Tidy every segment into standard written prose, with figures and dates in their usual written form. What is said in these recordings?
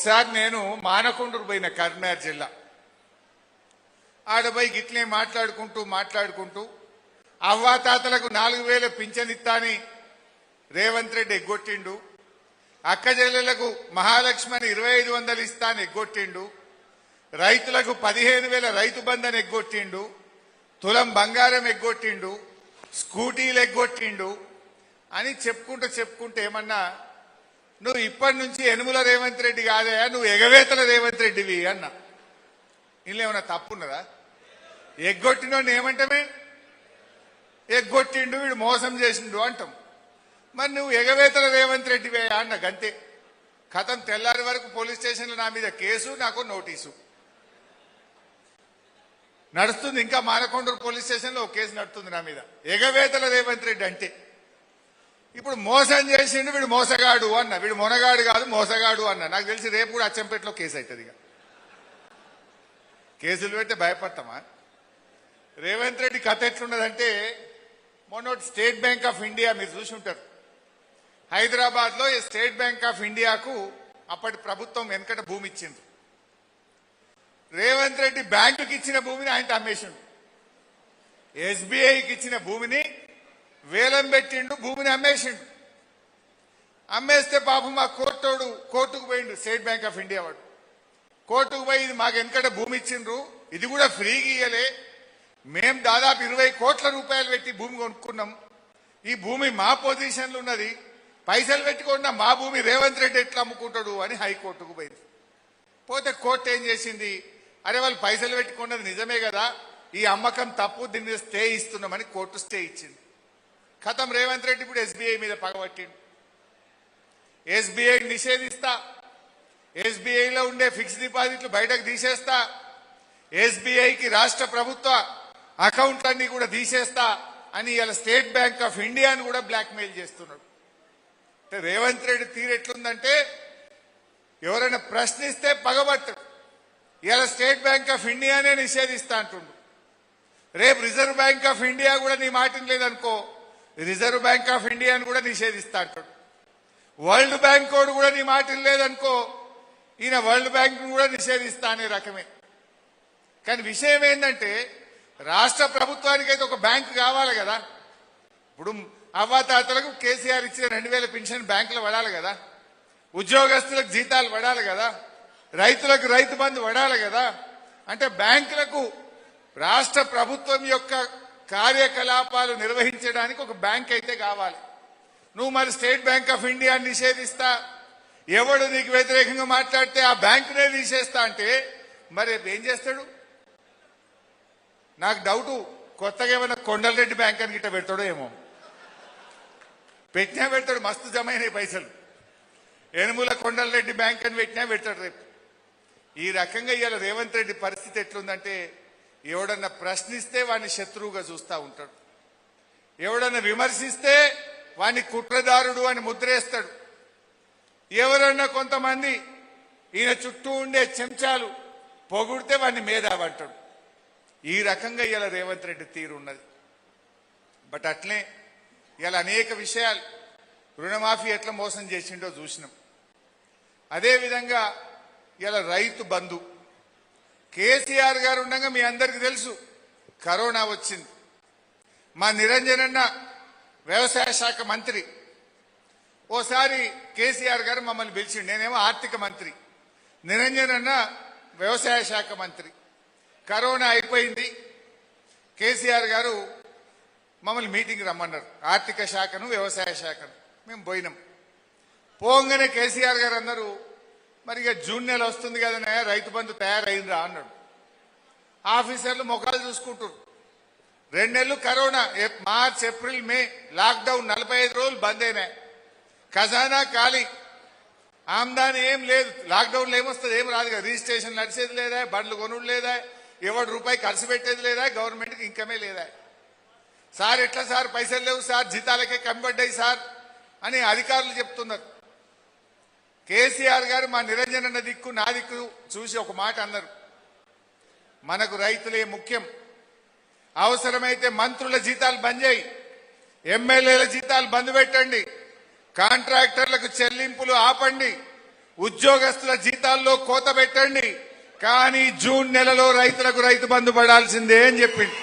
ఒకసారి నేను మానకొండూరు పోయిన కరీంనగర్ జిల్లా ఆడపోయి గిట్లే మాట్లాడుకుంటూ అవ్వాతాతలకు 4000 పింఛన్ ఇస్తాని రేవంత్ రెడ్డి ఎగ్గొట్టిండు. అక్క చెల్లెలకు మహాలక్ష్మి అని 2500 ఇస్తాను ఎగ్గొట్టిండు. రైతులకు 15000 రైతు బంధన్ ఎగ్గొట్టిండు. తులం బంగారం ఎగ్గొట్టిండు. స్కూటీలు ఎగ్గొట్టిండు అని చెప్పుకుంటూ ఏమన్నా నువ్వు ఇప్పటి నుంచి యనుమల రేవంత్ రెడ్డి కాదయా, నువ్వు ఎగవేతల రేవంత్ రెడ్డివి అన్నా. ఇందులో ఏమన్నా తప్పున్నదా? ఎగ్గొట్టినోడిని ఏమంటామే? ఎగ్గొట్టిండు, వీడు మోసం చేసిండు అంటాం. మరి నువ్వు ఎగవేతల రేవంత్ రెడ్డివే అన్న గంతే. కథం తెల్లారి వరకు పోలీస్ స్టేషన్లో నా మీద కేసు, నాకు నోటీసు నడుస్తుంది. ఇంకా మానకొండూరు పోలీస్ స్టేషన్లో ఒక కేసు నడుస్తుంది నా మీద, ఎగవేతల రేవంత్ రెడ్డి అంటే. ఇప్పుడు మోసం చేసిండు, వీడు మోసగాడు అన్న. వీడు మొనగాడు కాదు, మోసగాడు అన్న. నాకు తెలిసి రేపు కూడా అచ్చంపేటలో కేసు అవుతుంది. ఇక కేసులు పెడితే భయపడతామా? రేవంత్ రెడ్డి కథ ఎట్లున్నదంటే, మొన్న స్టేట్ బ్యాంక్ ఆఫ్ ఇండియా మీరు చూసి ఉంటారు. హైదరాబాద్ లో స్టేట్ బ్యాంక్ ఆఫ్ ఇండియాకు అప్పటి ప్రభుత్వం వెనకట భూమి ఇచ్చింది. రేవంత్ రెడ్డి బ్యాంకుకి ఇచ్చిన భూమిని ఆయన అమ్మేసిండు. ఎస్బీఐకి ఇచ్చిన భూమిని వేలం పెట్టిండు, భూమిని అమ్మేసిండు. అమ్మేస్తే పాపం మా కోర్టుకు పోయిండు. స్టేట్ బ్యాంక్ ఆఫ్ ఇండియా వాడు కోర్టుకు పోయి, ఇది మాకు వెనకట భూమి ఇచ్చిండ్రు, ఇది కూడా ఫ్రీగా ఇయ్యలే, మేము దాదాపు 20 కోట్ల రూపాయలు పెట్టి భూమి కొనుక్కున్నాం, ఈ భూమి మా పొజిషన్లో ఉన్నది, పైసలు పెట్టుకున్న మా భూమి రేవంత్ రెడ్డి ఎట్లా అమ్ముకుంటాడు అని హైకోర్టుకు పోయింది. పోతే కోర్టు ఏం చేసింది, అరే వాళ్ళు పైసలు పెట్టుకున్నది నిజమే కదా, ఈ అమ్మకం తప్పు, దీన్ని స్టే ఇస్తున్నామని కోర్టు స్టే ఇచ్చింది. ఖతం రేవంత్ రెడ్డి ఇప్పుడు ఎస్బీఐ మీద పగబట్టిండు. ఎస్బీఐ నిషేధిస్తా, ఎస్బీఐలో ఉండే ఫిక్స్డ్ డిపాజిట్లు బయటకు తీసేస్తా, ఎస్బీఐకి రాష్ట్ర ప్రభుత్వ అకౌంట్లన్నీ కూడా తీసేస్తా అని ఇలా స్టేట్ బ్యాంక్ ఆఫ్ ఇండియాను కూడా బ్లాక్మెయిల్ చేస్తున్నాడు. అంటే రేవంత్ రెడ్డి తీరు ఎట్లుందంటే, ఎవరైనా ప్రశ్నిస్తే పగబట్టడు. ఇలా స్టేట్ బ్యాంక్ ఆఫ్ ఇండియానే నిషేధిస్తా అంటుండు. రేపు రిజర్వ్ బ్యాంక్ ఆఫ్ ఇండియా కూడా నీ మాటని లేదనుకో, రిజర్వ్ బ్యాంక్ ఆఫ్ ఇండియాను కూడా నిషేధిస్తా అంటాడు. వరల్డ్ బ్యాంక్ కోడ్ కూడా నీ మాటని లేదనుకో, ఈయన వరల్డ్ బ్యాంక్ కూడా నిషేధిస్తా అనే రకమే. కానీ విషయం ఏంటంటే, రాష్ట్ర ప్రభుత్వానికి అయితే ఒక బ్యాంకు కావాలి కదా. ఇప్పుడు అవ్వాతాతలకు కేసీఆర్ ఇచ్చిన 2000 పెన్షన్ బ్యాంకులో పడాలి కదా, ఉద్యోగస్తులకు జీతాలు పడాలి కదా, రైతులకు రైతు బంధు పడాలి కదా. అంటే బ్యాంకులకు రాష్ట్ర ప్రభుత్వం యొక్క కార్యకలాపాలు నిర్వహించడానికి ఒక బ్యాంక్ అయితే కావాలి. నువ్వు మరి స్టేట్ బ్యాంక్ ఆఫ్ ఇండియా నిషేధిస్తా, ఎవడు నీకు వ్యతిరేకంగా మాట్లాడితే ఆ బ్యాంకునే తీసేస్తా అంటే మరి ఏం చేస్తాడు? నాకు డౌటు, కొత్తగా ఏమైనా కొండలరెడ్డి బ్యాంక్ అని గిట్ట పెడతాడో ఏమో. పెట్టినా పెడతాడు, మస్తు జమ అయినాయి పైసలు. యనుమల కొండలరెడ్డి బ్యాంక్ అని పెట్టినా పెడతాడు రేపు. ఈ రకంగా ఇవాళ రేవంత్ రెడ్డి పరిస్థితి ఎట్లుందంటే, ఎవడన్నా ప్రశ్నిస్తే వాడిని శత్రువుగా చూస్తూ ఉంటాడు, ఎవడన్నా విమర్శిస్తే వాడిని కుట్రదారుడు అని ముద్రేస్తాడు, ఎవరన్నా కొంతమంది ఈయన చుట్టూ ఉండే చెంచాలు పొగుడితే వాడిని మేధావంటాడు. ఈ రకంగా ఇలా రేవంత్ రెడ్డి తీరు ఉన్నది. బట్ అట్లే ఇలా అనేక విషయాలు, రుణమాఫీ ఎట్లా మోసం చేసిండో చూసినాం. అదేవిధంగా ఇలా రైతు బంధు, కేసీఆర్ గారు ఉండగా మీ అందరికీ తెలుసు కరోనా వచ్చింది. మా నిరంజన్ అన్న వ్యవసాయ శాఖ మంత్రి, ఓసారి కేసీఆర్ గారు మమ్మల్ని పిలిచిండు, నేనేమో ఆర్థిక మంత్రి, నిరంజన్ అన్న వ్యవసాయ శాఖ మంత్రి. కరోనా అయిపోయింది, కేసీఆర్ గారు మమ్మల్ని మీటింగ్ రమ్మన్నారు, ఆర్థిక శాఖను వ్యవసాయ శాఖను. మేము పోయినాం. పోగానే కేసీఆర్ గారు అన్నారు, మరి ఇక జూన్ నెల వస్తుంది కదనే, రైతు బంధు తయారైందా అన్నాడు. ఆఫీసర్లు ముఖాలు చూసుకుంటారు. 2 నెలలు corona, March April May lockdown, 45 రోజులు బంద్ అయినాయి, ఖజానా ఖాళీ, ఆమ్దాని ఏం లేదు. లాక్డౌన్లో ఏమొస్తుంది? ఏం రాదు కదా, రిజిస్ట్రేషన్ నడిచేది లేదా, బండ్లు కొనుడు లేదా, ఎవడు రూపాయి ఖర్చు పెట్టేది లేదా, గవర్నమెంట్కి ఇన్కమే లేదా. సార్ ఎట్లా సార్, పైసలు లేవు సార్, జీతాలకే కనబడ్డాయి సార్ అని అధికారులు చెప్తున్నారు. కేసీఆర్ గారు మా నిరంజన్ అన్న దిక్కు నా దిక్కు చూసి ఒక మాట అన్నారు, మనకు రైతులే ముఖ్యం, అవసరమైతే మంత్రుల జీతాలు బంద్ చేయి, ఎమ్మెల్యేల జీతాలు బంద్ పెట్టండి, కాంట్రాక్టర్లకు చెల్లింపులు ఆపండి, ఉద్యోగస్తుల జీతాల్లో కోత పెట్టండి, కానీ జూన్ నెలలో రైతులకు రైతు బంధు పడాల్సిందే అని చెప్పింది.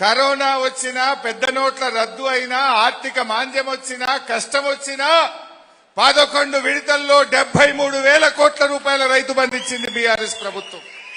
కరోనా వచ్చినా, పెద్ద నోట్ల రద్దు అయినా, ఆర్థిక మాంద్యం వచ్చినా, కష్టం వచ్చినా 11 విడతల్లో 73,000 కోట్ల రూపాయల రైతు బంధు ఇచ్చింది బీఆర్ఎస్ ప్రభుత్వం.